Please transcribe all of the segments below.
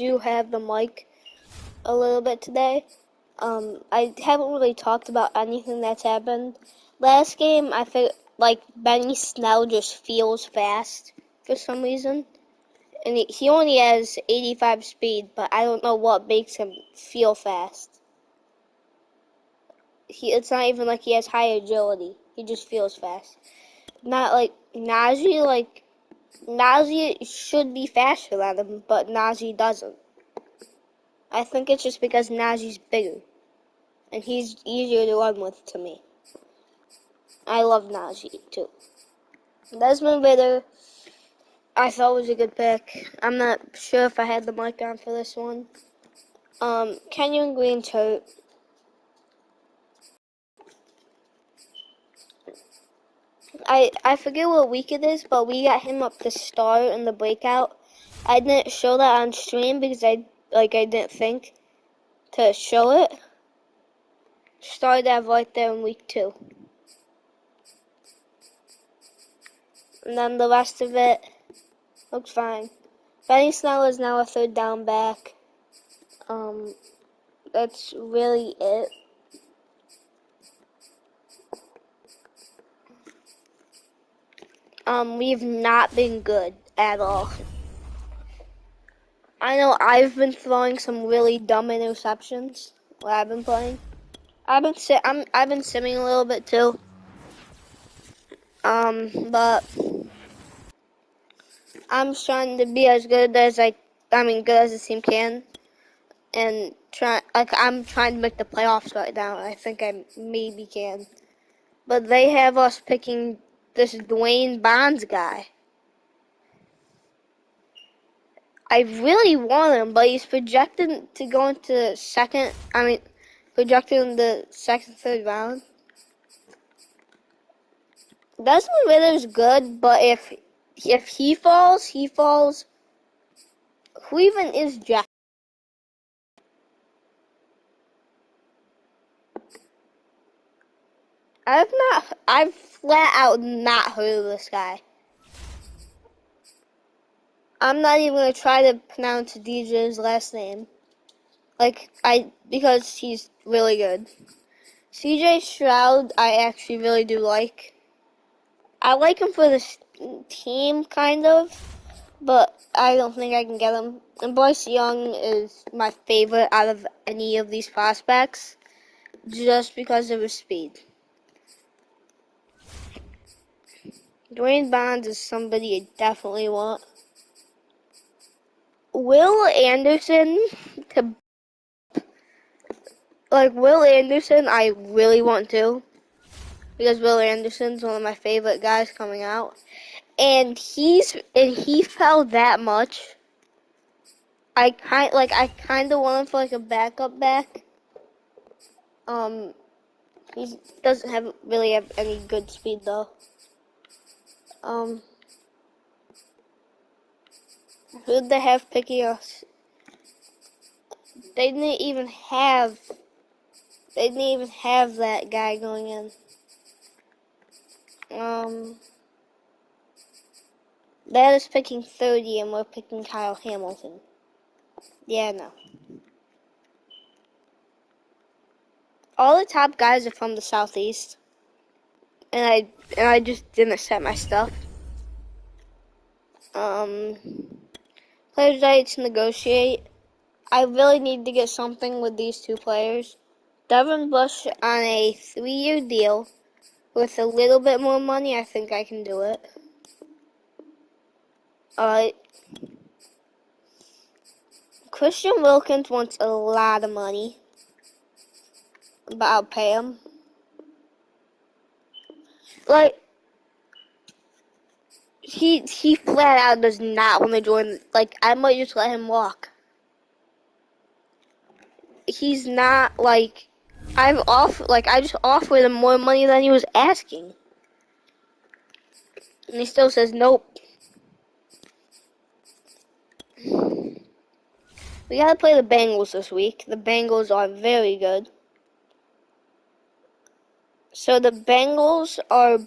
do have the mic a little bit today. I haven't really talked about anything that's happened. Last game, I think like Benny Snell just feels fast for some reason, and he only has 85 speed, but I don't know what makes him feel fast. It's not even like he has high agility. He just feels fast. Not like Najee. Like Najee should be faster than him, but Najee doesn't. I think it's just because Najee's bigger, and he's easier to run with to me. I love Najee too. Desmond Ridder, I thought was a good pick. I'm not sure if I had the mic on for this one. Kenyon Green's hurt. I forget what week it is, but we got him up to start in the breakout. I didn't show that on stream because I didn't think to show it. Started that right there in week 2. And then the rest of it looks fine. Benny Snell is now a third down back. That's really it. We've not been good at all. I know I've been throwing some really dumb interceptions while I've been playing. I've been simming a little bit too. But I'm trying to be as good as good as the team can, and I'm trying to make the playoffs right now. I think I maybe can, but they have us picking this Dwayne Bonds guy. I really want him, but he's projected to go into projected in the second, third round. Desmond Ritter's good, but if he falls, who even is Jack? I've flat out not heard of this guy. I'm not even gonna try to pronounce DJ's last name. Because he's really good. CJ Stroud, I actually really do like. I like him for this team, kind of, but I don't think I can get him. And Bryce Young is my favorite out of any of these prospects, just because of his speed. Dwayne Bonds is somebody I definitely want. Will Anderson, I really want to, because Will Anderson's one of my favorite guys coming out, and he fell that much. I kind of want him for like a backup back. He doesn't really have any good speed though. Who'd they have picking us? They didn't even have that guy going in. That is picking 30 and we're picking Kyle Hamilton. Yeah, no. All the top guys are from the Southeast. And I just didn't set my stuff. Players' rights negotiate. I really need to get something with these two players. Devin Bush on a 3-year deal with a little bit more money. I think I can do it. Alright. Christian Wilkins wants a lot of money, but I'll pay him. Like, he flat out does not want to join. Like, I might just let him walk. He's not like I just offered him more money than he was asking, and he still says nope. We gotta play the Bengals this week. The Bengals are very good. So the Bengals are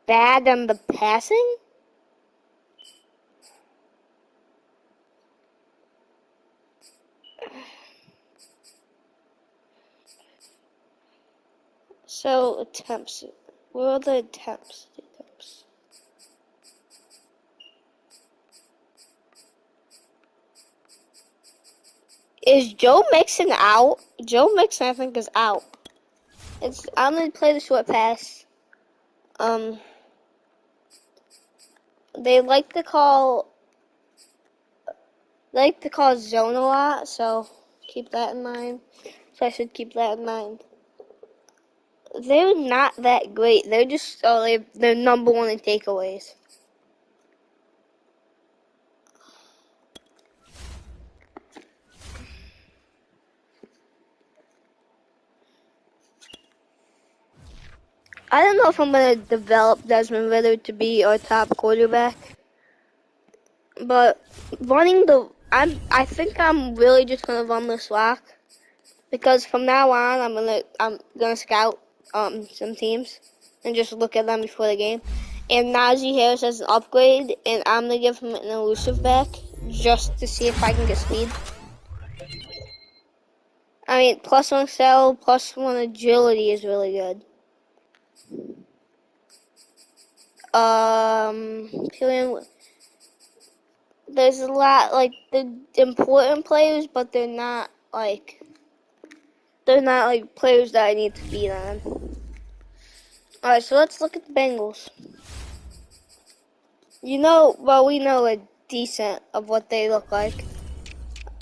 bad on the passing? So attempts. Where are the attempts? Is Joe Mixon out? Joe Mixon, I think, is out. I'm gonna play the short pass. They like to call zone a lot, so keep that in mind. So I should keep that in mind. They're not that great. They're just they're number one in takeaways. I don't know if I'm gonna develop Desmond Ridder to be our top quarterback, but I think I'm really just gonna run this rock, because from now on I'm gonna scout some teams and just look at them before the game. And Najee Harris has an upgrade, and I'm gonna give him an elusive back just to see if I can get speed. I mean, +1 cell, +1 agility is really good. There's a lot, like, the important players, but they're not like players that I need to beat on. Alright, so let's look at the Bengals. We know a decent of what they look like.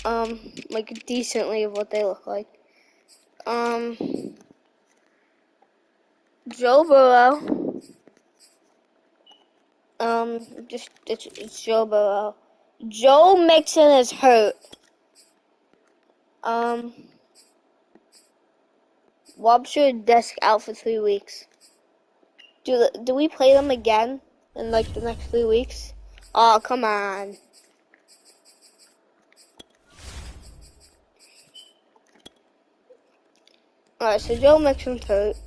Like decently of what they look like. Joe Burrow. It's Joe Burrow. Joe Mixon is hurt. Wobster desk out for 3 weeks. Do we play them again in like the next 3 weeks? Oh, come on. Alright, so Joe Mixon's hurt.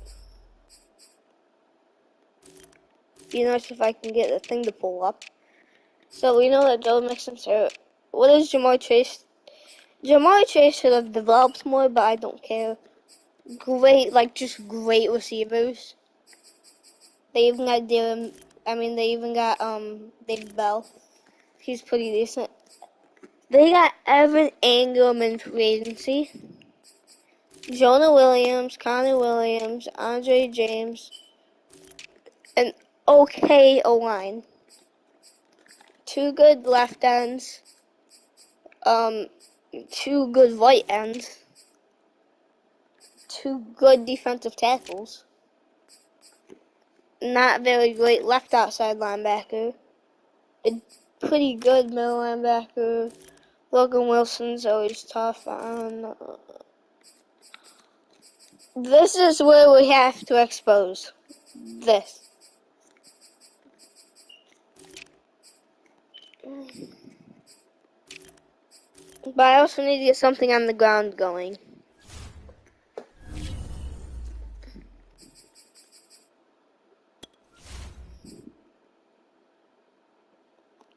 Be nice if I can get the thing to pull up. So we know that Joe Mixon's hurt. What is Jamar Chase? Jamar Chase should have developed more, but I don't care. Just great receivers. They even got David Bell. He's pretty decent. They got Evan Ingram in free agency. Jonah Williams, Connor Williams, Andre James, an okay O-line. 2 good left ends. 2 good right ends. 2 good defensive tackles. Not very great left outside linebacker. A pretty good middle linebacker. Logan Wilson's always tough. This is where we have to expose this. But I also need to get something on the ground going.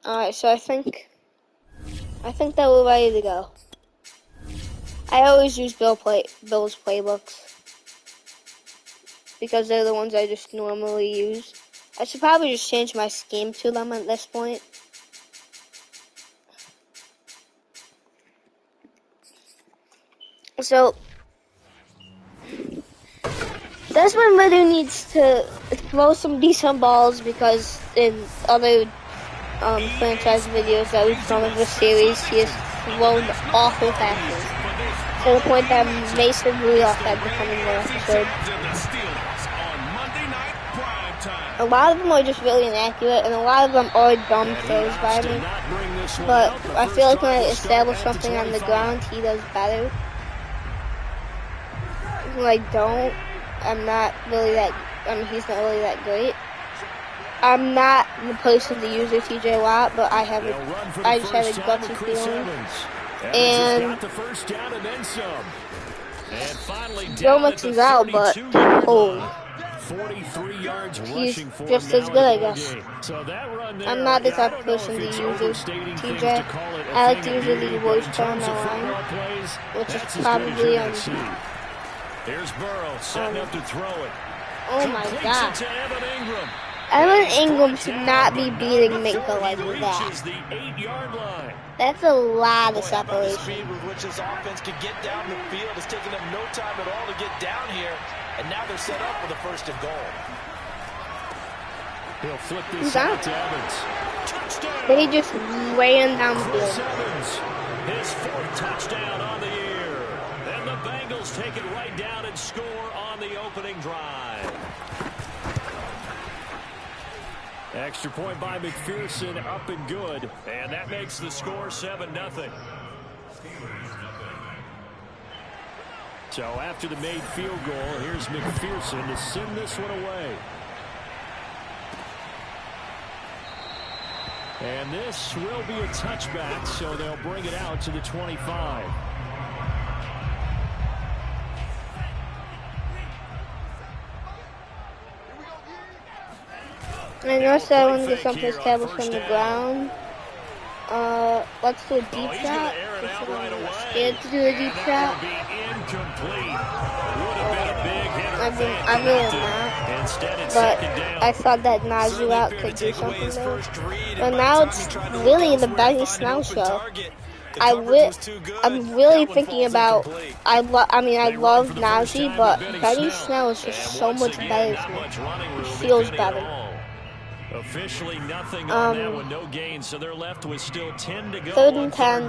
Alright, so I think that we're ready to go. I always use Bill's playbooks because they're the ones I just normally use. I should probably just change my scheme to them at this point. So Desmond Ridder needs to throw some decent balls, because in other franchise videos that we've done of this series, he has thrown awful passes to the point that Mason Rudolph had to come in the episode. A lot of them are just really inaccurate, and a lot of them are dumb throws by me. But I feel like when I establish something on the ground, he does better. When I don't, he's not really that great. I'm not the person to use a TJ Watt, but I just have a gutsy feeling. And Joe Mixon's out, but he's just as good, I guess. I'm not the type of person to use TJ. I like to use a lead voice on the line, which is probably on. Here's Burrow setting up to throw it. Oh my God. Evan Ingram should not be beating Minka like that. That's a lot of separation. The speed with which this offense could get down the field. It's taken them no time at all to get down here. And now they're set up for the first and goal. He'll flip this out to Evans. Touchdown. They just ran down the field. His fourth touchdown on the year. And the Bengals take it right down and score on the opening drive. Extra point by McPherson, up and good. And that makes the score 7-0. So after the made field goal, here's McPherson to send this one away. And this will be a touchback, so they'll bring it out to the 25. I noticed I want to get something established on the ground. Let's do a deep shot. Scared to do a deep shot. I really am not. But I thought that Najee route could do something there. But now it's really the Benny Snell show. I'm really thinking about. I love Najee, but Benny Snell is just so much better to me. He feels better. Officially nothing on that one, no gain, so they're left with still 10 to go. 3rd and 10.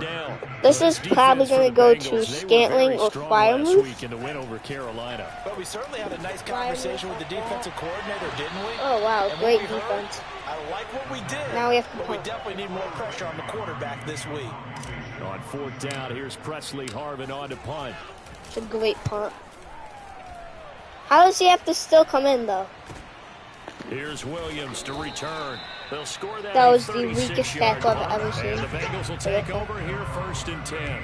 This is probably going to go to Scantling or Fryermuth. In the win over Carolina. But we certainly had a nice conversation with the defensive coordinator, didn't we? Oh wow, great defense. I like what we did. Now we have to but we definitely need more pressure on the quarterback this week. On 4th down, here's Presley Harvin on to punt. It's a great punt. How does he have to still come in though? Here's Williams to return. They'll score that. That was the weakest tackle I've ever seen. And the Bengals will take over here 1st and 10.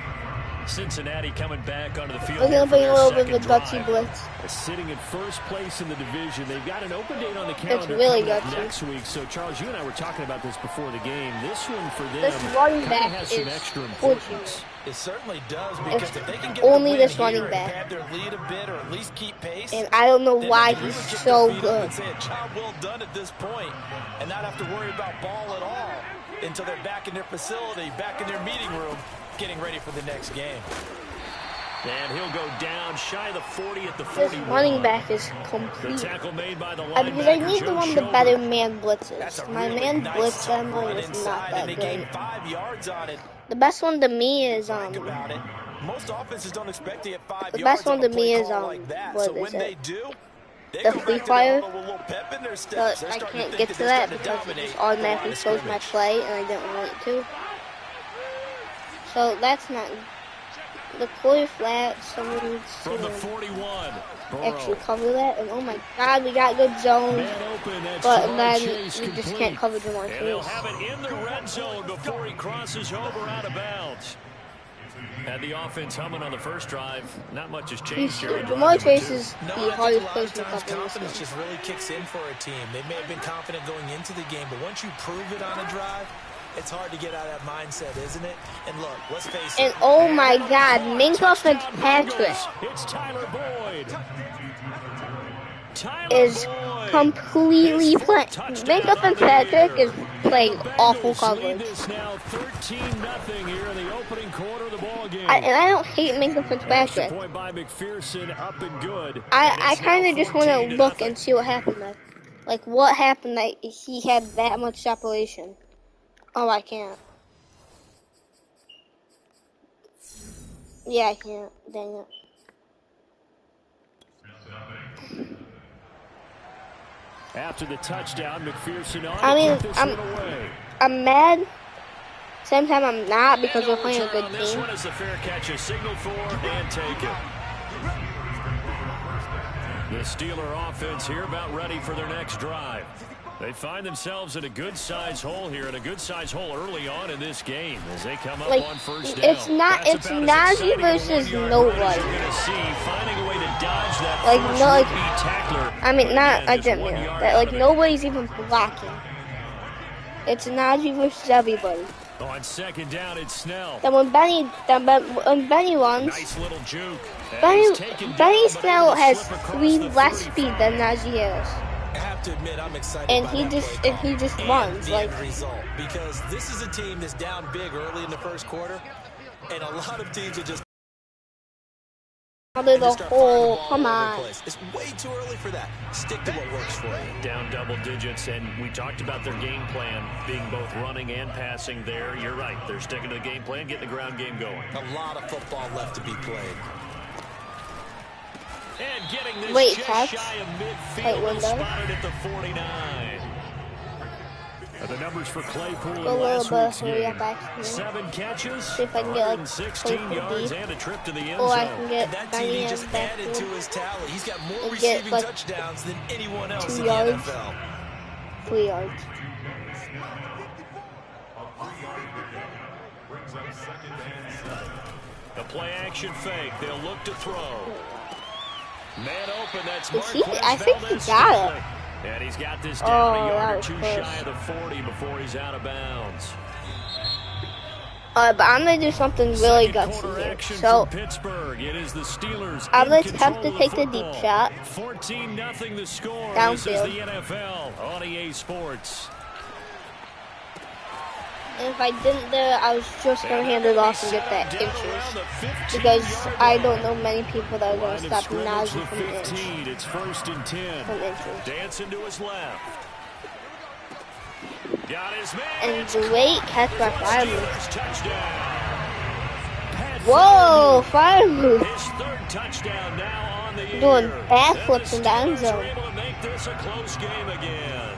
Cincinnati coming back onto the field. We're going to bring a little bit of a gutsy blitz. Sitting in first place in the division. They've got an open date on the calendar. It's really gutsy. Next week. So, Charles, you and I were talking about this before the game. This one for them this running back has is some extra importance. It certainly does, because if they can get only this running back. Have their lead a bit or at least keep pace, and I don't know why he's so good. Say a job well done at this point, and not have to worry about ball at all until they're back in their facility, back in their meeting room, getting ready for the next game. And he'll go down shy of the 40 at the 41. This running back is complete. The tackle made by the because I need one of the better man blitzes. My man blitz assembly is not that good. 5 yards on it. The best one to me is most offenses don't expect to get 5 yards. The best one to me is what is it? The Free Fire. But I can't get to that because it just automatically shows my play, and I didn't want it to. So that's not. The quarter flat, someone needs to actually cover that. And oh my God, we got good zone, but then you just can't cover Jamar Chase. They'll have it in the red zone before he crosses over out of bounds. Had the offense humming on the first drive. Not much has changed here. Jamar Chase is the hardest person to cover. Confidence just really kicks in for a team. They may have been confident going into the game, but once you prove it on a drive, it's hard to get out of that mindset, isn't it? And look, let's face it. And oh my God, Minkah Fitzpatrick is completely playing. Minkah Fitzpatrick is playing awful coverage. And I don't hate Minkah Fitzpatrick. I kind of just want to look and see what happened there. Like, what happened that he had that much separation? Oh, I can't. Yeah, I can't. Dang it. After the touchdown, McPherson on. I mean, I'm mad. Same time, I'm not, because we're playing a good game. This one is the fair catch, a signal for and take it. The Steeler offense here about ready for their next drive. They find themselves in a good-sized hole here, and a good-sized hole early on in this game as they come up on first down. It's Najee versus nobody. I mean, I didn't mean that. Like, nobody's even blocking. It's Najee versus everybody. On second down, it's Snell. Then when Benny runs, Nice little juke. Benny Snell has 3 less speed than Najee has. I have to admit, I'm excited And by he that just play and he call just and runs the like end result, because this is a team that's down big early in the first quarter, and a lot of teams are just under the hole. Come all over on. the place. It's way too early for that. Stick to what works for you. Down double digits, and we talked about their game plan being both running and passing there. You're right. They're sticking to the game plan, getting the ground game going. A lot of football left to be played. And getting this just shy of window. midfield, spotted at the 49. The numbers for Claypool in A last little week's bit hurry game. up actually. 7 catches, See if I can get, like, 116 Claypool yards, deep. and a trip to the end Or I zone. can get That Benny TD and just back added to his tally. He's got more receiving like, touchdowns than anyone else 2 in yards. the NFL. 3 yards. The play action fake. They'll look to throw. Man open. That's Is he? Marquez I think he Valdez got Scantling. it. And he's got this down a yard or two close. shy of the 40 before he's out of bounds. But I'm gonna do something really gutsy here. So Pittsburgh. It is the Steelers. I'm gonna attempt to take the deep shot. 14-0 the score. Downfield. This is the NFL on EA Sports. And if I didn't there, I was just gonna hand it off and get that inches. Because I don't know many people that are gonna stop Najee from inches. It's 1st and 10. From inches. Dancing to his left. Got his man. And great catch by Fireman. Touchdown. Whoa, Fireman! His 3rd touchdown now on the year. Doing backflips in the end zone. Able to make this a close game again.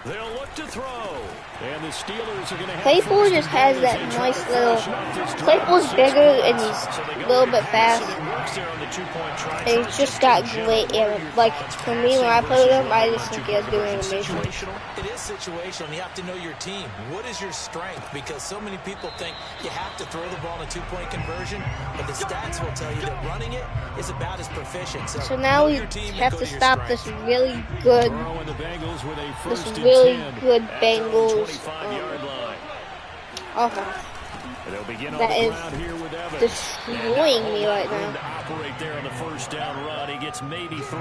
They'll look to throw. And the Steelers are going to have Claypool just has that nice little. Claypool's bigger and he's a little bit fast. And he's just got great air. Like, for me, when I play with him, I just think he's doing amazing. It is situational. You have to know your team. What is your strength? Because so many people think you have to throw the ball in a 2-point conversion, but the stats will tell you that running it is about as proefficient. So now we have to stop this really good Bengals offense. That is destroying me right now. Operate there on the 1st down run. He gets maybe 3.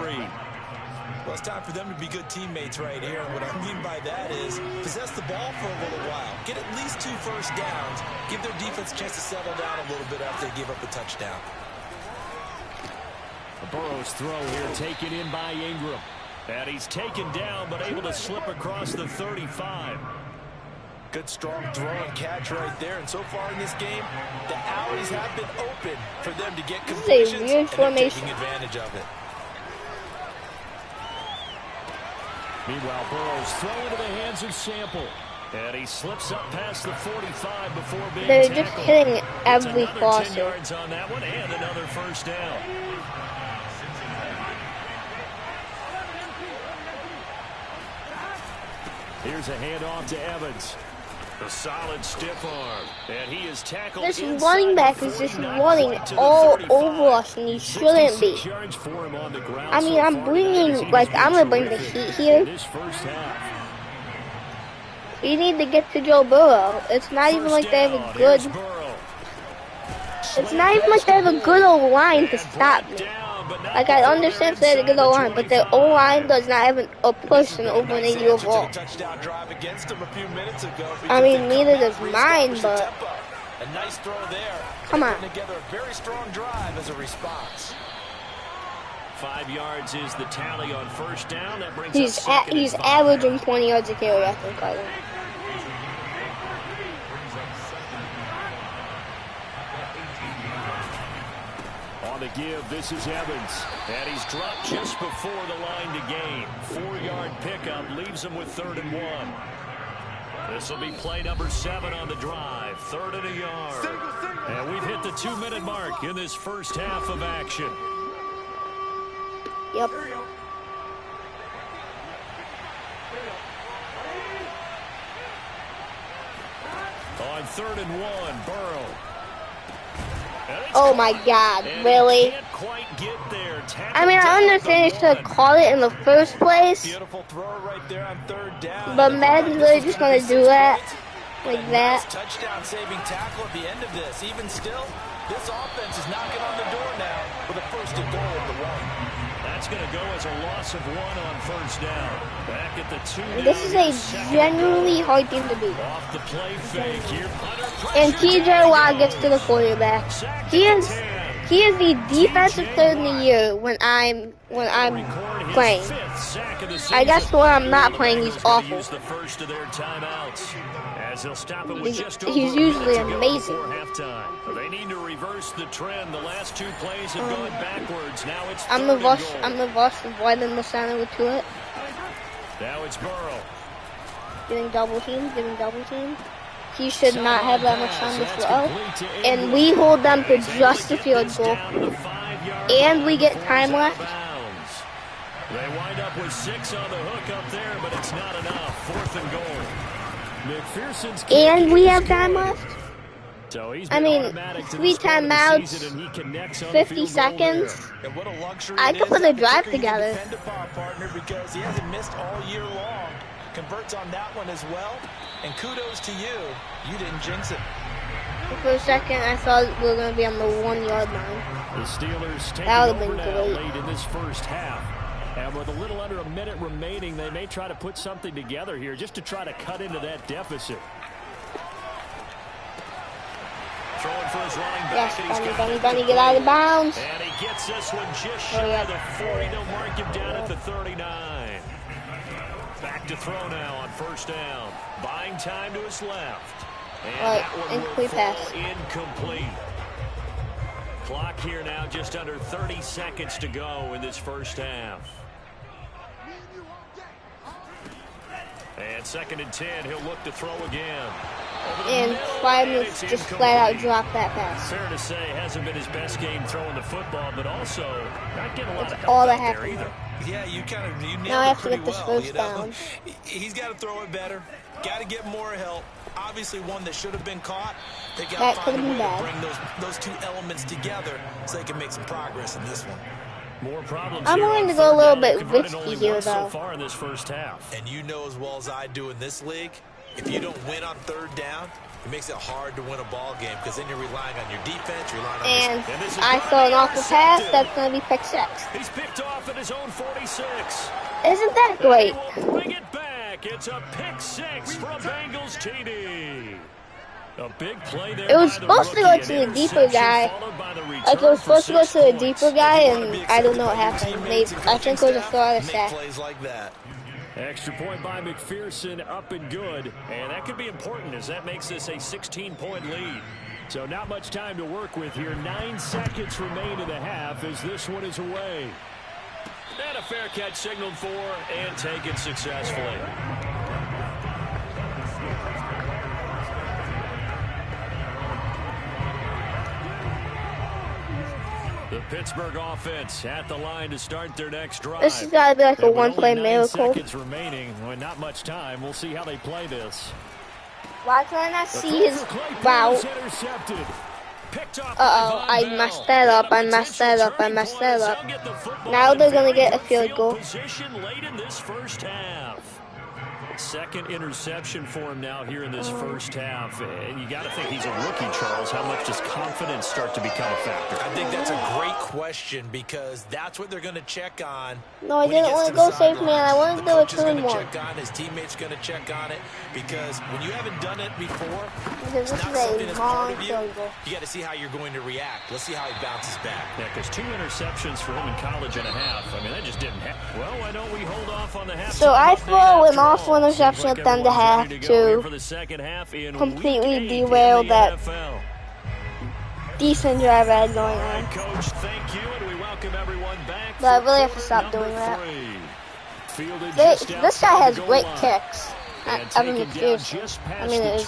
Well, it's time for them to be good teammates right here. And what I mean by that is possess the ball for a little while. Get at least 2 first downs. Give their defense a chance to settle down a little bit after they give up a touchdown. Burrow's throw here taken in by Ingram. And he's taken down, but able to slip across the 35. Good strong throw and catch right there. And so far in this game, the alleys have been open for them to get completions, weird formation. taking advantage of it. Meanwhile, Burrow's throw into the hands of Sample. And he slips up past the 45 before being They're tackled. just hitting every It's another 10 crosser. yards on that one and another 1st down. Here's a handoff to Evans. A solid stiff arm. And he is tackled. This running back is just running all over us, and he shouldn't be. I mean, I'm bringing, like, I'm going to bring the heat here. We need to get to Joe Burrow. It's not even like they have a good... It's not even like they have a good O-line to stop me. Like, I understand they have a good O-line, but their O-line does not have a person over an 80 overall. I mean, neither does mine, but... Come on. Together a very strong drive as a response. 5 yards is the tally on 1st down. That brings He's averaging 20 yards a carry, I think, I think. On the give, this is Evans. And he's dropped just before the line to gain. 4-yard pickup leaves him with 3rd and 1. This will be play number 7 on the drive. 3rd and a yard. And we've hit the 2-minute mark in this first half of action. Yep. On 3rd and 1, Burrow. Oh my God, really? Can't quite get there. tackle I mean, I understand you should call it in the first place, Beautiful throw right there on third down. but Madden's really just gonna do that, like that. Nice touchdown-saving tackle at the end of this. Even still, this offense is knocking on the door now with a first and goal at the 1. That's going to go as a loss of 1 on first down. Back at the 2. This is a genuinely hard team to beat. Off the play fake here. And TJ Watt gets to the quarterback. He is the defensive player of the year when I'm playing. I guess when I'm not playing, he's awful. He's usually amazing. They need to reverse the trend. The last 2 plays have gone backwards. Now it's I'm the boss of widening the center with it. Now it's Burrow. Getting double teamed. He should not have that much time to throw. And we hold them to just a field goal. And we get time left. They wind up with 6 on the hook up there, but it's not enough. 4th and goal. McPherson's and we have time left. So he's 3 timeouts, 50 seconds. I could put a drive together. Because he hasn't missed all year long. Converts on that one as well. And kudos to you. You didn't jinx it. For a second, I thought we were going to be on the 1 yard line. The Steelers taking That would have over been now great. late in this first half. And with a little under a minute remaining, they may try to put something together here just to try to cut into that deficit. Throwing for his running back. Yes, Bunny, get out of bounds. And he gets this one just shy of the 40. They'll mark him down at the 39. Back to throw now on first down. Buying time to his left. And that one incomplete will fall pass. incomplete. Clock here now just under 30 seconds to go in this first half. And 2nd and 10, he'll look to throw again. And 5 minutes just flat out drop that pass. Fair to say, hasn't been his best game throwing the football, but also not getting a lot of help all out that there happened. either. Yeah, you nailed Now I have to it get pretty this well, first down. He's got to throw it better. Got to get more help. Obviously, one that should have been caught. They got That to could find a have way been to bad. bring those 2 elements together so they can make some progress in this one. More problems. I'm here willing on to go a third little down. bit Converted risky only here, once so though. far in this first half. And you know as well as I do in this league, if you don't win on third down, it makes it hard to win a ball game because then you're relying on your defense, you're relying on And your... I throw an awful pass. That's going to be pick 6. He's picked off at his own 46. Isn't that great? They will bring it back. It's a pick 6 from Bengals TD. A big play there. It was supposed to go to the deeper guy. Like, it was supposed to go to the deeper guy, and I don't know what happened. I think it was a throw out of sack. Extra point by McPherson, up and good. And that could be important as that makes this a 16-point lead. So not much time to work with here. 9 seconds remain in the half as this one is away. And a fair catch signaled for and taken successfully. The Pittsburgh offense at the line to start their next drive. This has got to be like a one-play miracle. 9 seconds remaining. Well, not much time. We'll see how they play this. Why can I not see his route? Uh-oh, I messed that up. Now they're going to get a field goal. Late in this first half. Second interception for him now here in this first half. And you got to think he's a rookie, Charles. How much does confidence start to become a factor? I think that's a great question because that's what they're going to check on. No, I didn't want to go safe man. I wanted to do a 2-and-1. His teammate's going to check on it because when you haven't done it before, This is a long field goal. You got to see how you're going to react. Let's see how he bounces back. Yeah, because 2 interceptions for him in college and a half. I mean, that just didn't happen. Well, why don't we hold off on the half? So I throw an awful interception at them to have to completely derail that decent drive I had going on. Coach, thank you, and we welcome everyone back. But I really have to stop doing that. This guy has great kicks. Evan McPherson. I mean, it is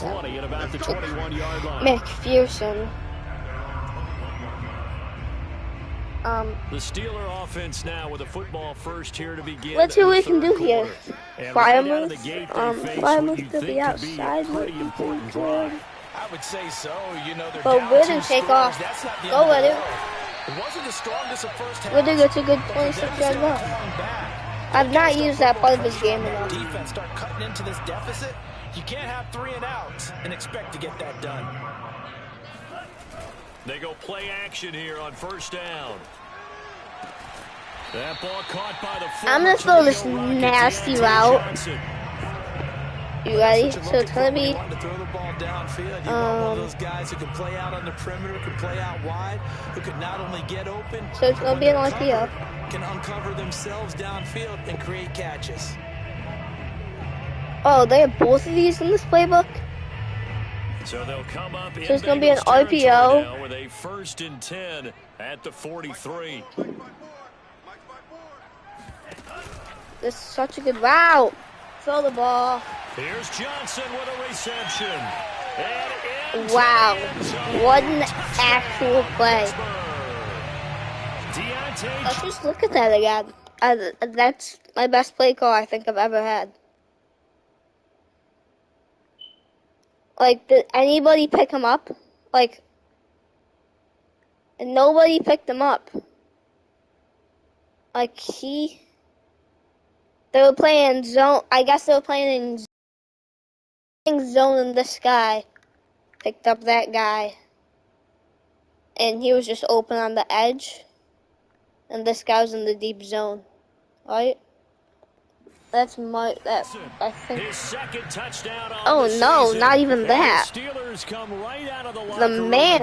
McPherson. The Steeler offense now with a football first here to begin. Let's see what we can do here. Fireman to the outside might be pretty good. I would say so. You know, but we're gonna take off. Go with it. It wasn't the strongest of first half. Really, it's a good 26-yard run. I've not used that part of his game enough. Defense start cutting into this deficit. You can't have 3 and outs and expect to get that done. They go play action here on first down. That ball caught by the I'm gonna throw this nasty route. You ready? So it's gonna be to throw the ball downfield. You want one of those guys who can play out on the perimeter, can play out wide, who can not only get open, so it's gonna be an RPO. Can uncover themselves downfield and create catches. Oh, they have both of these in this playbook. So they'll come up. So it's gonna be an RPO with a 1st and 10 at the 43. This is such a good route. Throw the ball. Here's Johnson with a reception. Wow, what an actual play. Let's just look at that again. That's my best play call I think I've ever had. Like, did anybody pick him up? Like, nobody picked him up. Like, they were playing zone. I guess they were playing in zone, and this guy picked up that guy. And he was just open on the edge. And this guy was in the deep zone. Right? That's I think. His second touchdown Oh no, not even that. The man.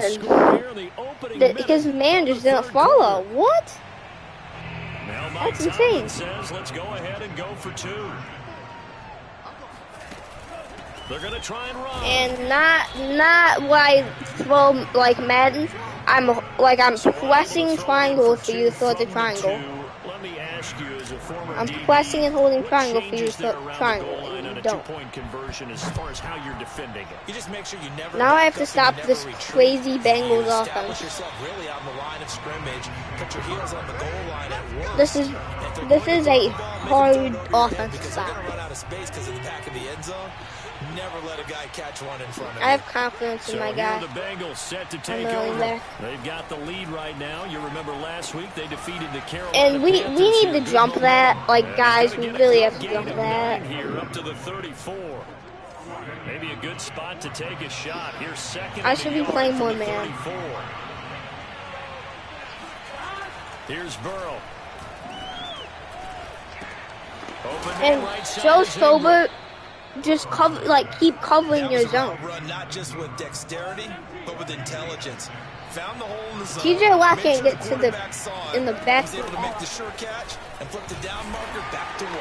His man just didn't follow. What? That's insane. Says, let's go ahead and go for 2. They're gonna try and run. And not what I throw like Madden. I'm pressing triangle for you to throw the triangle. Let me ask you, as a former I'm pressing and holding triangle for you to throw triangle. You don't. Two-point conversion as far as how you're defending it. You just make sure you never. Now I have to stop this crazy Bengals offense. Really on the line of scrimmage. Put your heels on the goal line at work. This is a hard offense to stop. Run out of space because of the back of the end zone. Never let a guy catch one in front of you. I have confidence in my guy. The Bengals set to take over. They've got the lead right now. You remember last week they defeated the Carolina And we need to jump that. Like, guys, we really have to jump that. Here up to the 34. Maybe a good spot to take a shot. Here's second. I should be playing more man. Here's Burrow. And Joe Stobert, just keep covering your zone. Run not just with dexterity, but with intelligence. Found the hole in the zone. TJ Watt can't get to in the back. Was able to make the sure catch and flip the down marker back to 1.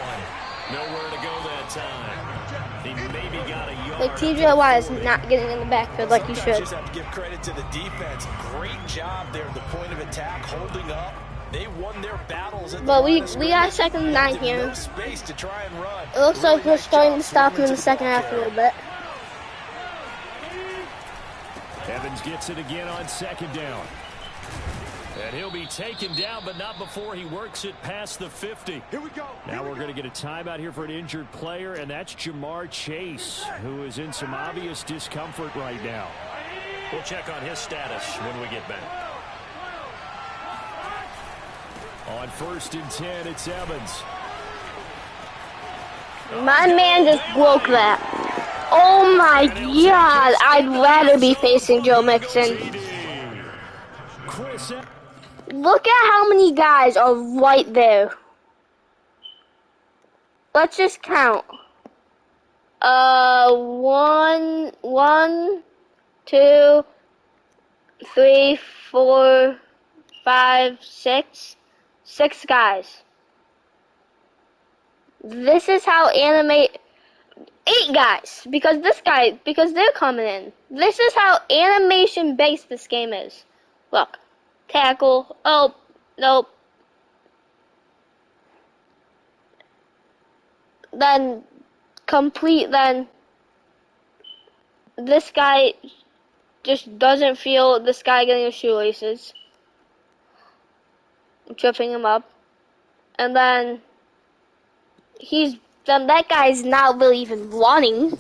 Nowhere to go that time. He maybe got a yard. Like, TJ Watt is not getting in the backfield like he should. Just have to give credit to the defense. Great job there at the point of attack, holding up. They won their battles. But we got 2nd and 9 here. No space to try and run. It looks like we're starting to stop him in the second half a little bit. Evans gets it again on 2nd down. And he'll be taken down, but not before he works it past the 50. Here we go. Now we're going to get a timeout here for an injured player, and that's Jamar Chase, who is in some obvious discomfort right now. We'll check on his status when we get back. On 1st and 10, it's Evans. My man just broke that. Oh my God, I'd rather be facing Joe Mixon. Look at how many guys are right there. Let's just count. 1, 2, 3, 4, 5, 6. 6 guys. This is how 8 guys, because they're coming in. This is how animation based this game is. Look, tackle. Oh, nope. Then complete. Then this guy just doesn't feel this guy getting his shoelaces. Tripping him up, and then that guy's not really even running.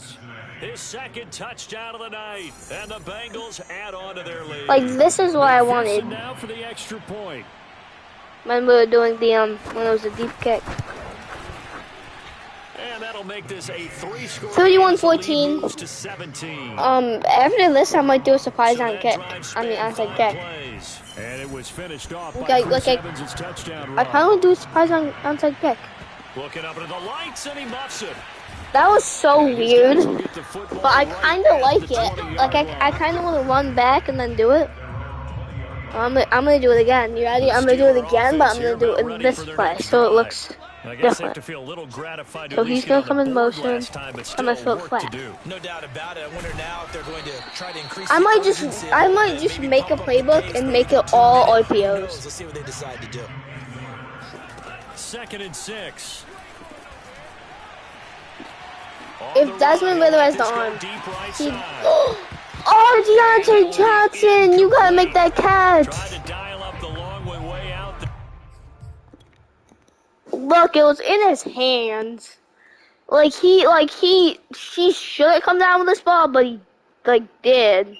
His second touchdown of the night, and the Bengals add on to their lead. Like, this is what I wanted. Now for the extra point. When we were doing the when it was a deep kick. And that'll make this a 3-score 31-14. moves to 17. After this, I might do a surprise on kick. Onside kick. And it was finished off by Chris Evans' touchdown run. I kind of want to do a surprise on onside kick. Looking up into the lights, and he muffs it. That was so weird, but I kind of like it. Like, I kind of want to run back and then do it. I'm gonna do it again. You ready? I'm gonna do it again, but I'm gonna do it in this play, so it looks different. So he's gonna come in motion. I'm gonna throw it flat. No doubt about it. I wonder now if they're going to try to increase. I might just make a playbook and make it all RPOs. Let's see what they decide to do. 2nd and 6. If Desmond Ritter has the arm, he... Oh, Deontay Johnson, you gotta make that catch. Look, it was in his hands. He should have come down with this ball, but he, did.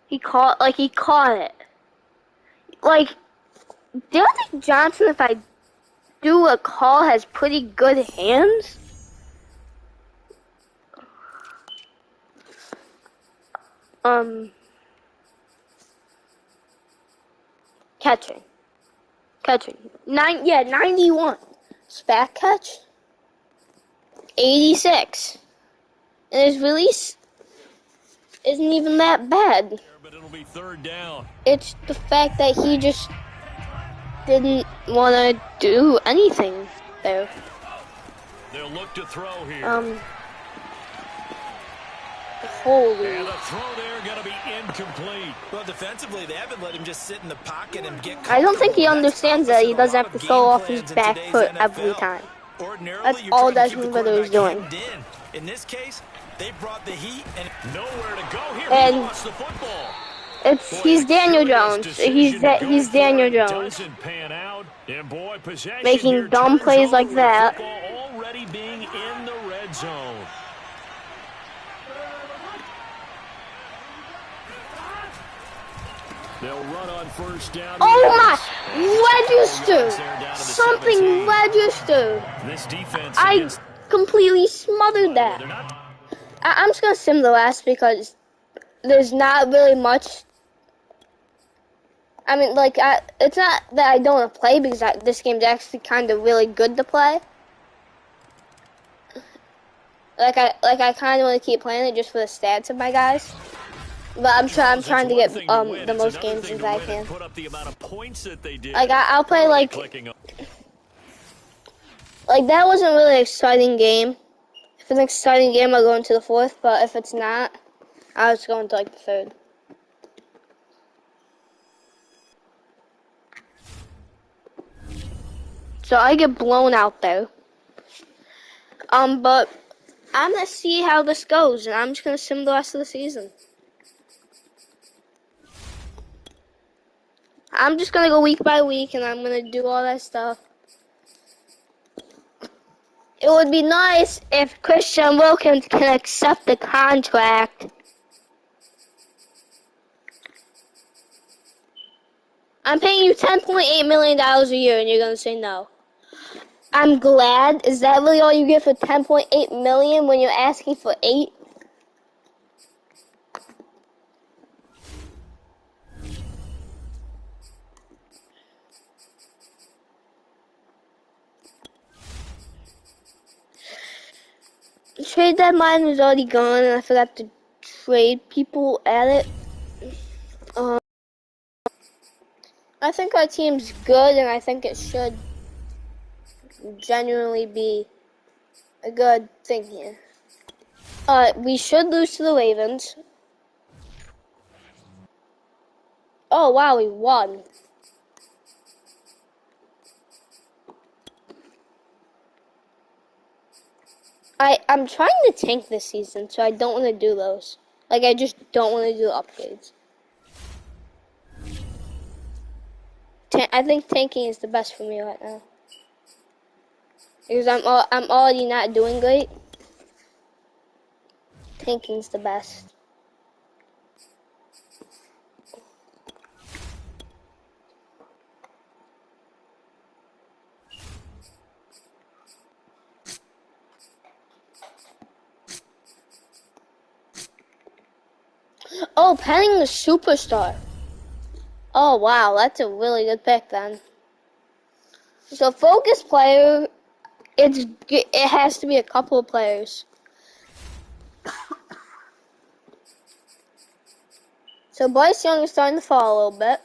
He caught it. Like, Deontay Johnson, if I do a call, has pretty good hands. Catching. 91. Back catch. 86. And his release isn't even that bad. But it'll be 3rd down. It's the fact that he just didn't want to do anything there. They'll look to throw here. Holy. And the throw there going to be incomplete. Well, defensively, they haven't let him just sit in the pocket and get. I don't think he understands that he doesn't have to throw off his back foot every time. That's all Desmond Ritter is doing. In this case, they brought the heat and nowhere to go here. And he lost the football. He's Daniel Jones. He's Daniel Jones. Making dumb plays like that. Already being in the red zone. They'll run on 1st down. Oh my! Register! Something registered. This defense I completely smothered that. I'm just gonna sim the last because there's not really much. I mean, it's not that I don't want to play because this game's actually kind of really good to play. I kind of want to keep playing it just for the stats of my guys. But I'm trying to get the most games as I can. I'll play like that wasn't really an exciting game. If it's an exciting game, I'll go into the 4th. But if it's not, I'll just go into the 3rd. So I get blown out there. But I'm gonna see how this goes, and I'm just gonna sim the rest of the season. I'm just gonna go week by week, and I'm gonna do all that stuff. It would be nice if Christian Wilkins can accept the contract. I'm paying you $10.8 million a year, and you're gonna say no. I'm glad. Is that really all you get for $10.8 million when you're asking for $8 million? Trade deadline is already gone, and I forgot to trade people at it. I think our team's good, and I think it should genuinely be a good thing here. We should lose to the Ravens. Oh wow, we won. I'm trying to tank this season, so I don't want to do those. I just don't want to do upgrades. I think tanking is the best for me right now. Because I'm already not doing great. Tanking's the best. Oh, Penning the superstar. Oh, wow, that's a really good pick then. So, focus player, it has to be a couple of players. So, Bryce Young is starting to fall a little bit.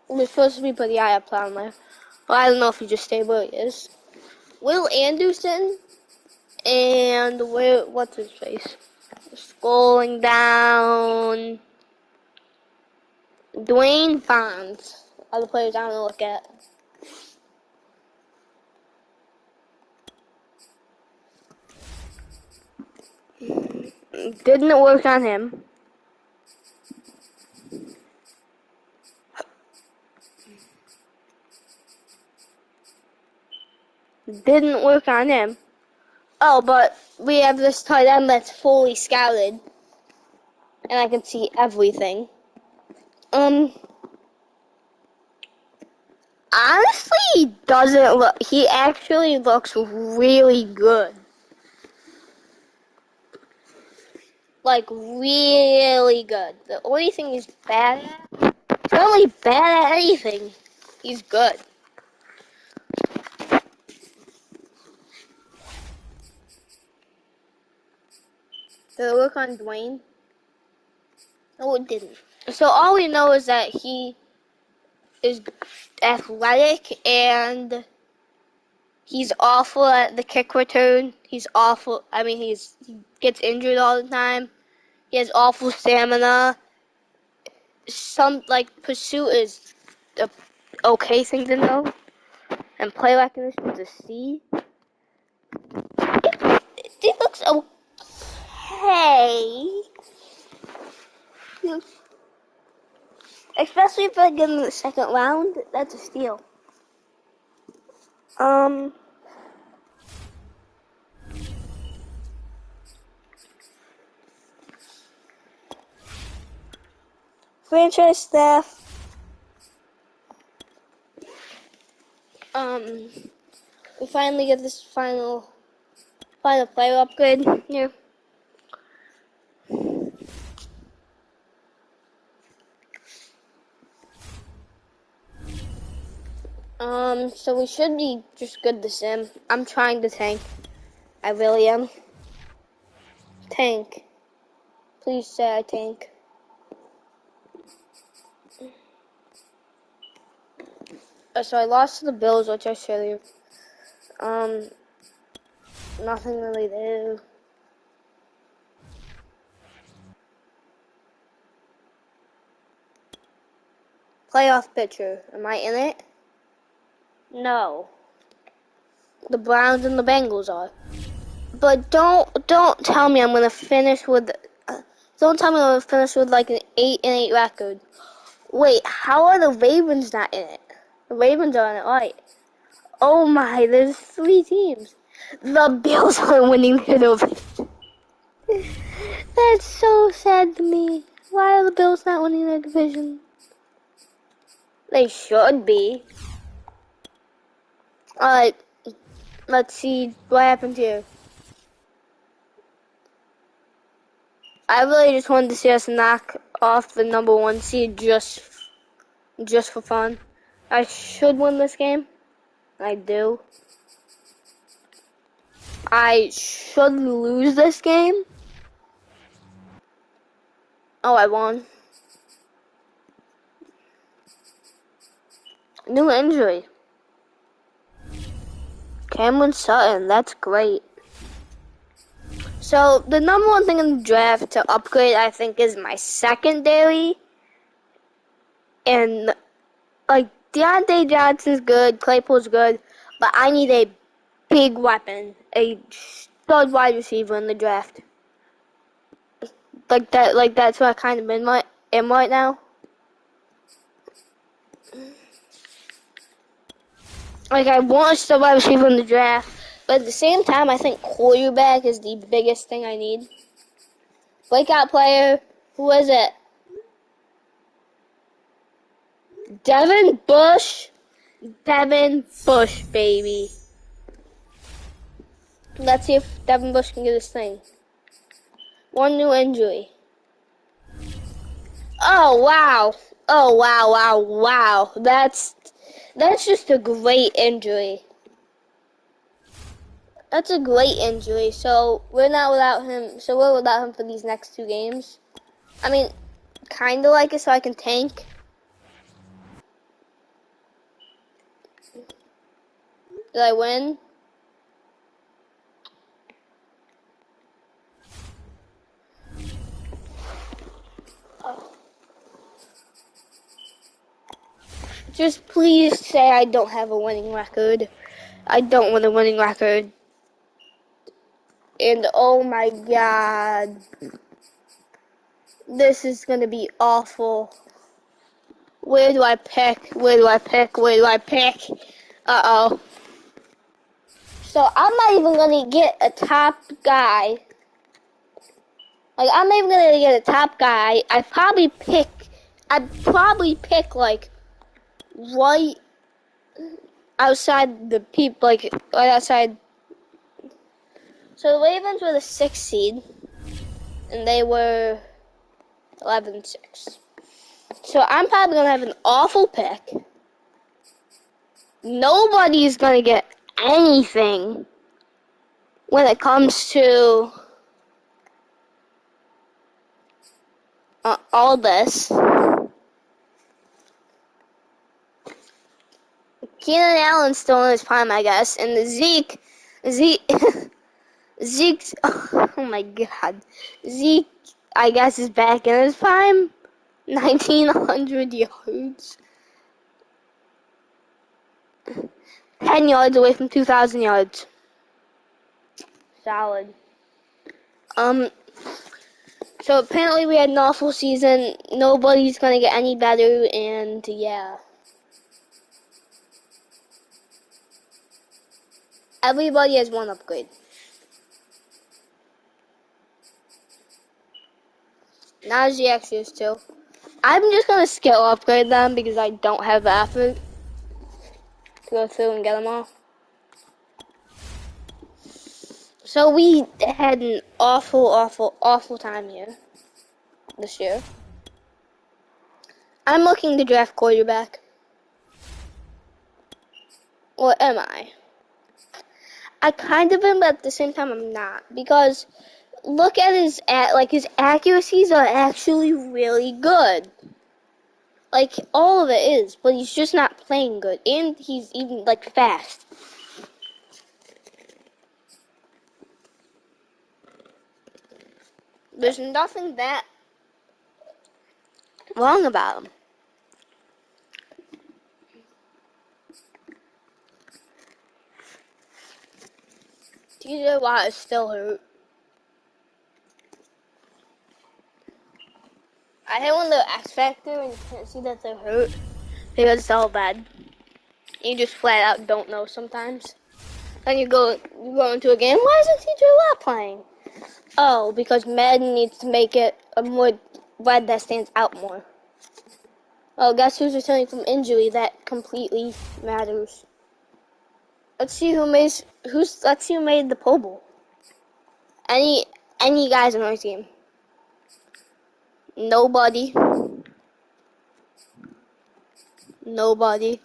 We're supposed to be putting the eye plan there. Well, I don't know if he just stayed where he is. Will Anderson and what's his face? Scrolling down. Dwayne Bonds are the players I want to look at. Didn't work on him. Didn't work on him. Oh, but we have this tight end that's fully scouted. And I can see everything. Honestly, he doesn't look. He actually looks really good. Like, really good. The only thing he's bad at, he's not really bad at anything. He's good. Did it work on Dwayne? No, it didn't. So all we know is that he is athletic and he's awful at the kick return. He's awful. I mean, he gets injured all the time. He has awful stamina. Pursuit is a okay thing to know. And play recognition is a C. It looks okay. Especially if I get in the second round, that's a steal. Franchise staff. We finally get this final player upgrade here. So we should be just good to sim. I'm trying to tank. I really am. Tank. Please say I tank. So I lost to the Bills, which I should have. Nothing really there. Playoff pitcher. Am I in it? No. The Browns and the Bengals are. But don't tell me I'm gonna finish with. Don't tell me I'm gonna finish with like an 8-8 record. Wait, how are the Ravens not in it? The Ravens are in it, right? Oh my, there's 3 teams. The Bills are winning their division. That's so sad to me. Why are the Bills not winning their division? They should be. Alright, let's see what happens here. I really just wanted to see us knock off the number 1 seed just for fun. I should win this game. I do. I should lose this game. Oh, I won. New injury. Cameron Sutton, that's great. So, the number 1 thing in the draft to upgrade, I think, is my secondary. And, like, Deontay Johnson's good, Claypool's good, but I need a big weapon, a stud wide receiver in the draft. That's what I kind of am right now. Like, I want a stud wide receiver in the draft, But at the same time, I think quarterback is the biggest thing I need. Breakout player, who is it? Devin Bush. Devin Bush, baby. Let's see if Devin Bush can get this thing. One new injury. Oh, wow. Oh, wow, wow, wow. That's just a great injury. That's a great injury. So we're not without him. So we're without him for these next 2 games. I mean, kind of like it so I can tank. Did I win? Just please say I don't have a winning record. I don't want a winning record. And oh my god. This is gonna be awful. Where do I pick? Where do I pick? Where do I pick? Uh-oh. So I'm not even gonna get a top guy. Like, I'm not even gonna get a top guy. I'd probably pick like right outside the people, like right outside. So the Ravens were the 6th seed, and they were 11-6. So I'm probably gonna have an awful pick. Nobody's gonna get anything when it comes to all this. Keenan Allen's still in his prime, I guess, and Zeke's, oh my god, Zeke, I guess, is back in his prime. 1,900 yards. 10 yards away from 2,000 yards. Solid. So apparently we had an awful season. Nobody's gonna get any better, and yeah. Everybody has one upgrade. Najee actually is 2. I'm just gonna skill upgrade them because I don't have the effort to go through and get them all. So we had an awful, awful, awful time here this year. I'm looking to draft quarterback. Or am I? I kind of am, but at the same time I'm not. Because look at his accuracies are actually really good. Like, all of it is, but he's just not playing good. And he's even, like, fast. There's nothing that wrong about him. TJ Watt is still hurt. I hate when they're X Factor and you can't see that they're hurt because it's all bad. You just flat out don't know sometimes. Then you go into a game. Why isn't TJ Watt playing? Oh, because Madden needs to make it a more red that stands out more. Oh, guess who's returning from injury? That completely matters. Let's see who made the Pro Bowl. Any guys on our team? Nobody. Nobody.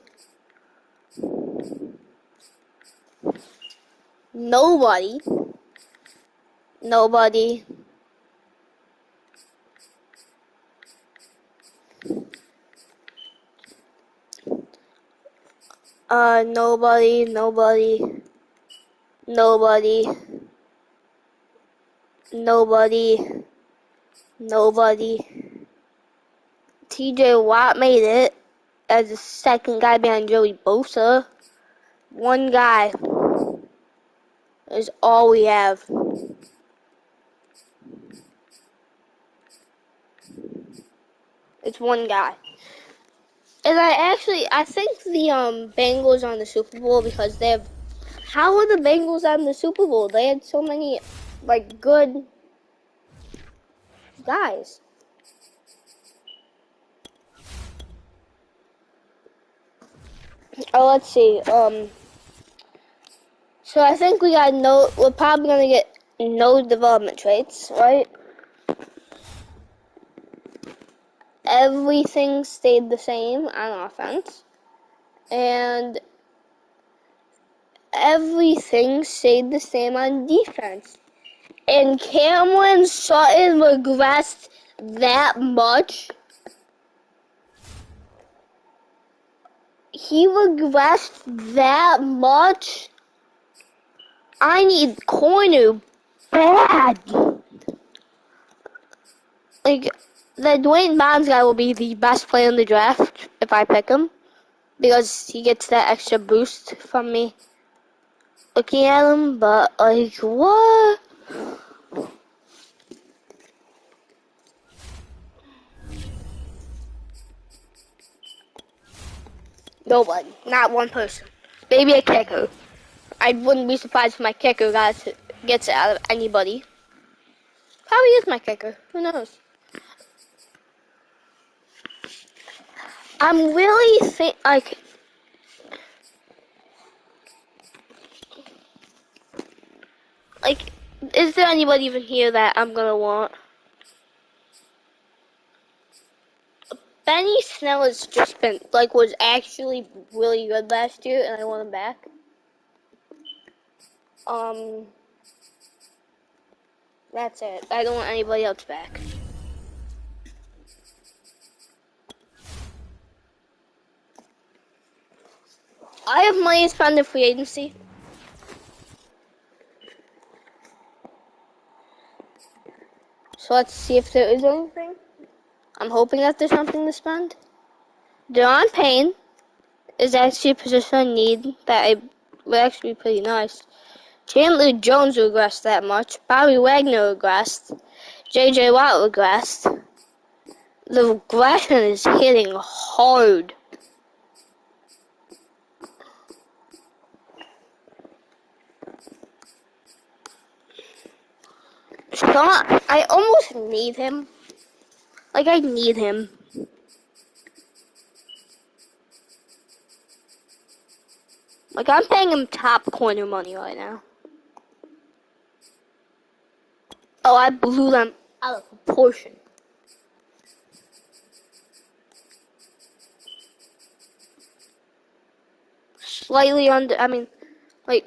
Nobody. Nobody. Nobody. Nobody. Nobody. Nobody. Nobody. TJ Watt made it as the second guy behind Joey Bosa. One guy is all we have. It's one guy. And I think the Bengals are in the Super Bowl because they have How are the Bengals on the Super Bowl? They had so many, like, good guys. Oh, let's see. So I think we're probably gonna get no development traits, right? Everything stayed the same on offense, and everything stayed the same on defense. And Cameron Sutton regressed that much. He regressed that much. I need corner bad. Like, the Dwayne Bonds guy will be the best player in the draft if I pick him, because he gets that extra boost from me looking at him. But, like, what? Nobody. Not one person. Maybe a kicker. I wouldn't be surprised if my kicker gets it out of anybody. Probably is my kicker. Who knows? I'm really like, is there anybody even here that I'm gonna want? Benny Snell has just been, like, was actually really good last year, and I want him back. That's it. I don't want anybody else back. I have money to spend in free agency. So let's see if there is anything. I'm hoping that there's something to spend. Deron Payne is actually a position I need that I would actually be pretty nice. Chandler Jones regressed that much. Bobby Wagner regressed. J.J. Watt regressed. The regression is hitting hard. Sean, I almost need him. Like, I need him. Like, I'm paying him top corner money right now. Oh, I blew them out of proportion. Slightly under, like,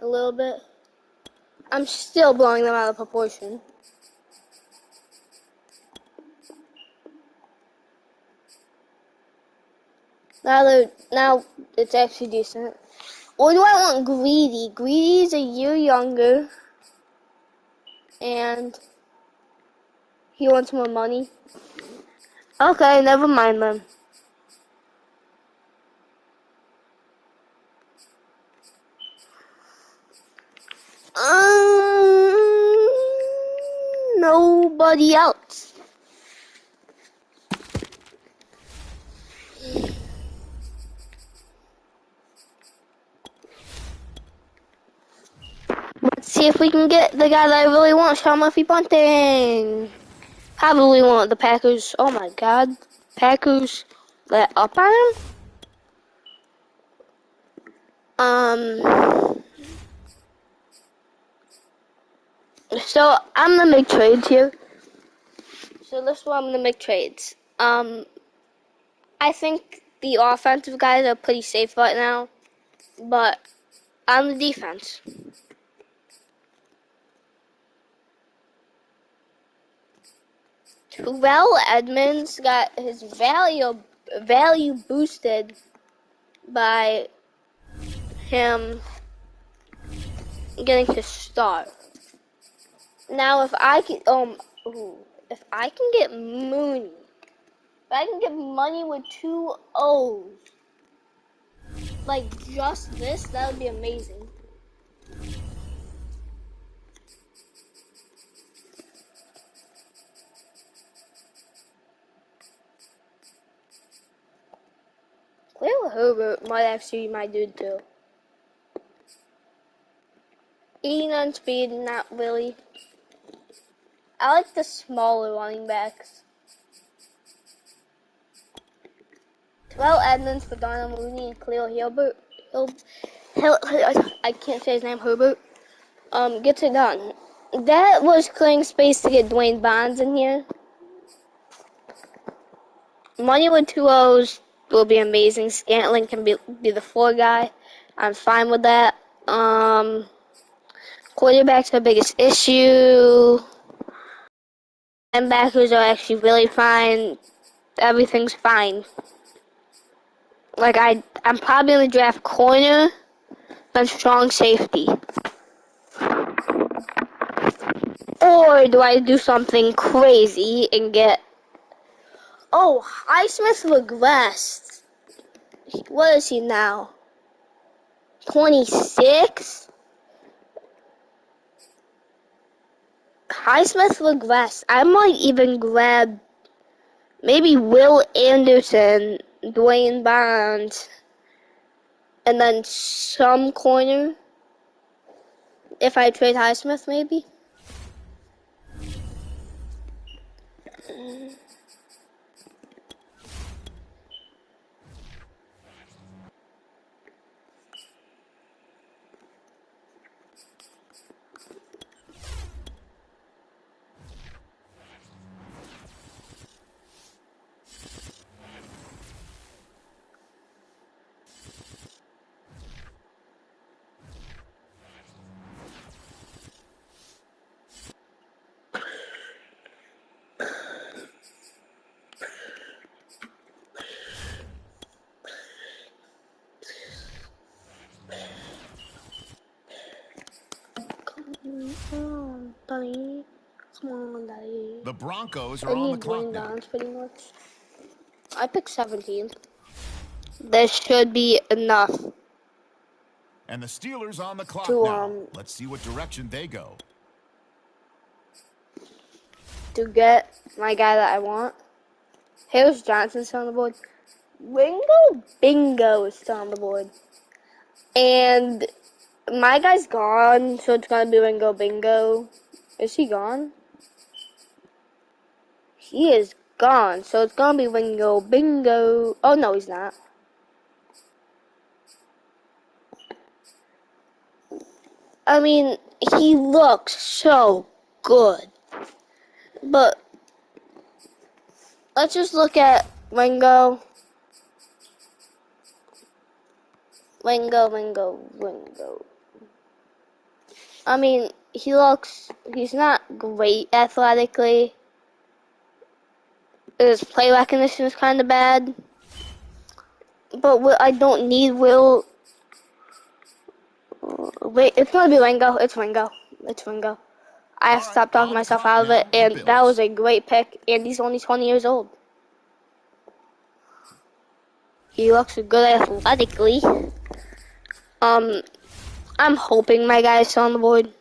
a little bit. I'm still blowing them out of proportion. Now it's actually decent. Or do I want Greedy? Greedy's a year younger. And he wants more money. Okay, never mind then. Nobody else. Let's see if we can get the guy that I really want, Sean Murphy Bunting. Probably want the Packers. Oh my God, Packers let up on him. So I'm gonna make trades here. So this is where I'm gonna make trades. I think the offensive guys are pretty safe right now, but on the defense, Terrell Edmonds got his value boosted by him getting to start. Now, if I can get Mooney, if I can get money with 2 O's, like just this, that would be amazing. Khalil Herbert might actually be my dude too. 89 speed, not really. I like the smaller running backs. 12 Edmonds for Donald Mooney and Khalil Hilbert. I can't say his name, Herbert. Gets it done. That was clearing space to get Dwayne Bonds in here. Money with 2 O's will be amazing. Scantling can be the 4 guy. I'm fine with that. Quarterback's the biggest issue. Linebackers are actually really fine. Everything's fine. Like, I'm probably going to draft corner and strong safety. Or do I do something crazy and get... Oh, Highsmith regressed. What is he now? 26? Highsmith regressed. I might even grab maybe Will Anderson, Dwayne Bonds, and then some corner. If I trade Highsmith, maybe. Come on, Daddy. The Broncos I are on the need clock Dwayne now. Bonds pretty much. I picked 17. This should be enough And the Steelers on the clock to now. Let's see what direction they go. to get my guy that I want. Harris Johnson's still on the board. Ringo Bingo is still on the board. And my guy's gone, so it's gonna be Ringo Bingo. Is he gone? He is gone, so it's gonna be Ringo Bingo. Oh no, he's not. I mean, he looks so good. But let's just look at Ringo. Ringo. I mean, he's not great athletically. His play recognition is kind of bad. But I don't need Will. Wait, it's gonna be Ringo. It's Ringo. I have to stop talking myself out of it, and that was a great pick, and he's only 20 years old. He looks good athletically. I'm hoping my guy's still on the board.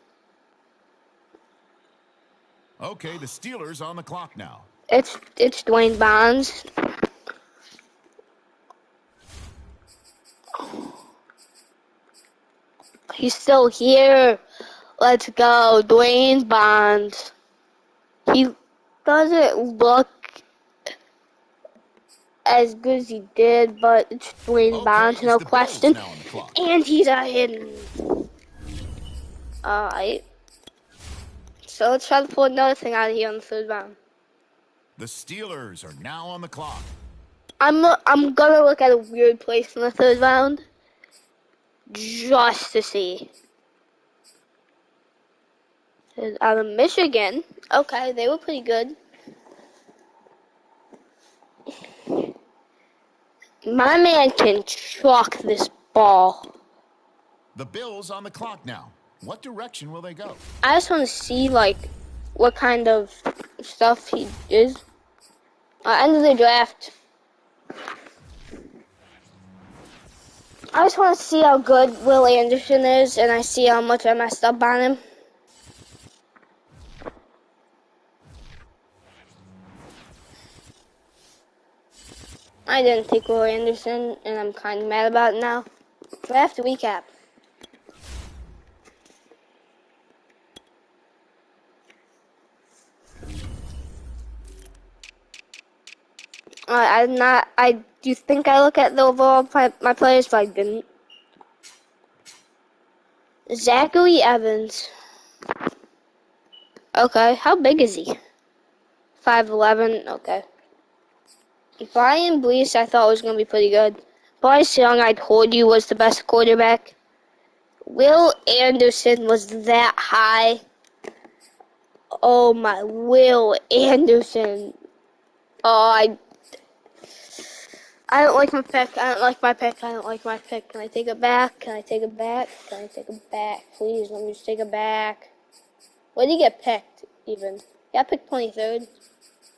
Okay, the Steelers on the clock now. It's Dwayne Bonds. He's still here. Let's go, Dwayne Bonds. He doesn't look as good as he did, but it's Dwayne Bonds, no question. And he's a hidden. Alright. So let's try to pull another thing out of here on the 3rd round. The Steelers are now on the clock. I'm gonna look at a weird place in the 3rd round. Just to see. Out of Michigan. Okay, they were pretty good. My man can chalk this ball. The Bills on the clock now. What direction will they go? I just want to see, like, what kind of stuff he is. End of the draft. I just want to see how good Will Anderson is, and I see how much I messed up on him. I didn't take Will Anderson, and I'm kind of mad about it now. Draft recap. I'm not. I do you think I look at the overall my players, but I didn't. Zachary Evans. Okay, how big is he? 5'11". Okay. Brian Brees, I thought was gonna be pretty good. Bryce Young, I told you, was the best quarterback. Will Anderson was that high. Oh my, Will Anderson. Oh, I don't like my pick. I don't like my pick. I don't like my pick. Can I take it back? Can I take it back? Can I take it back? Please, let me just take it back. Where did he get picked, even? He got picked 23rd.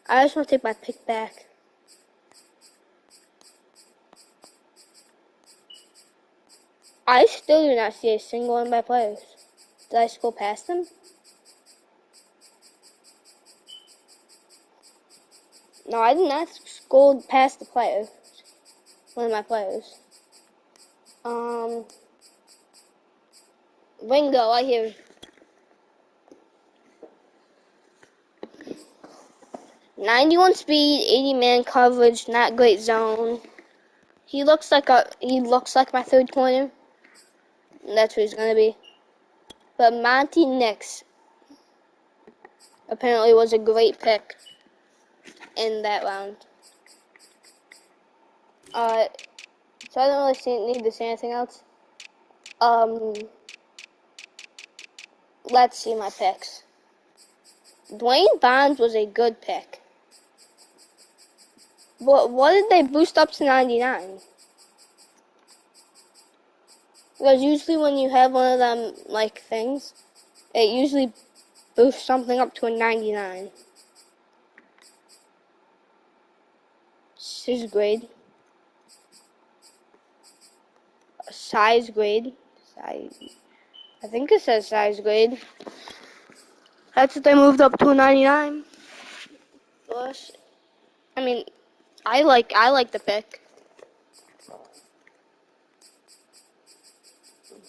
I just want to take my pick back. I still do not see a single one of my players. Did I scroll past them? No, I did not scroll past the players. One of my players. Ringo, I hear. '91 speed, 80 man coverage, not great zone. He looks like my third corner. And that's what he's gonna be. But Monty Nix apparently was a great pick in that round. So I don't really need to say anything else. Let's see my picks. Dwayne Bonds was a good pick. What did they boost up to 99? Because usually when you have one of them, like, things, it usually boosts something up to a 99. His grade. Size grade. I think it says size grade. That's what they moved up to a 99. Plus, I mean, I like the pick.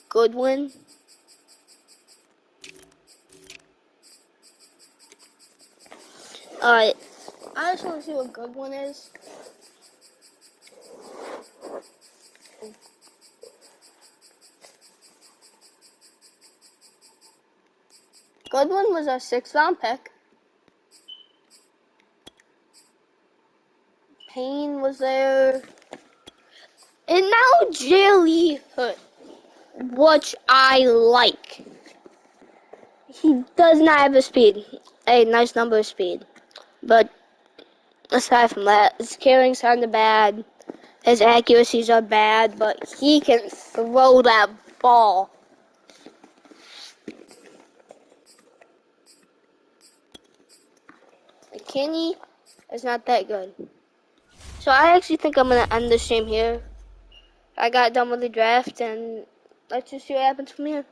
Goodwin. Alright. I just want to see what Goodwin is. Goodwin was a 6th round pick. Payne was there. And now Jelly Hood, which I like. He does not have a speed. A nice number of speed. But aside from that, his carrying's kind of bad. His accuracies are bad, but he can throw that ball. McKinney is not that good. So I actually think I'm going to end the stream here. I got done with the draft, and let's just see what happens from here.